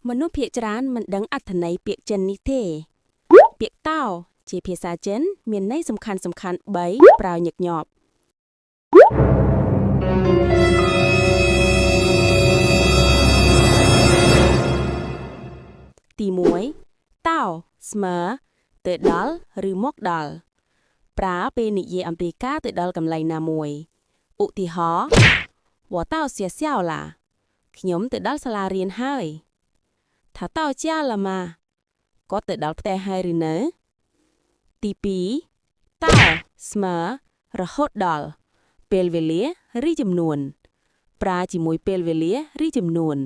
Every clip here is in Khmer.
មនុស្សភាគច្រើនមិនដឹងអត្ថន័យពាក្យចិននេះទេពាក្យតោជាភាសាចិនមានន័យសំខាន់ៗ3ប្រើញឹកញាប់ទី1តោស្មើទៅដល់ឬមកដល់ប្រើពេលនិយាយអំពីការទៅដល់កន្លែងណាមួយឧទាហរណ៍我到学校啦ខ្ញុំទៅដល់សាលារៀនហើយថាតោជាឡាម៉ាគាត់ទៅដល់ផ្ទះហើយឬនៅទី2តោស្មើរហូតដល់ពេលវេលាឬចំនួនប្រើជាមួយពេលវេលាឬចំនួន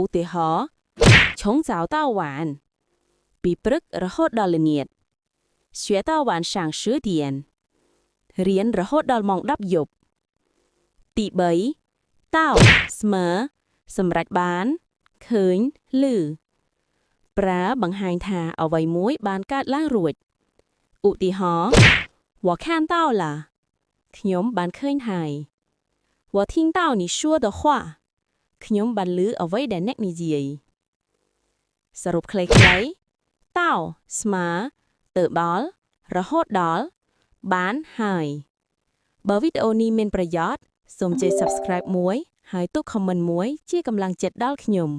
ឧទាហរណ៍从早到晚ពីព្រឹករហូតដល់ល្ងាច学到晚上10点រៀនរហូតដល់ម៉ោង10យប់ទី3តោស្មើសម្រេចបានឃើញឮប្រើបង្ហាញថាអ្វីមួយបានកើតឡើងរួចឧទាហរណ៍我看到了ខ្ញុំបានឃើញហើយ我听到你说的话ខ្ញុំបានឮអ្វីដែលអ្នកនិយាយសរុបខ្លីៗតោស្មើទៅដល់រហូតដល់បានហើយបើវីដេអូនេះមានប្រយោជន៍សូមជួយ Subscribe មួយហើយទុក Comment មួយជាកម្លាំងចិត្តដល់ខ្ញុំ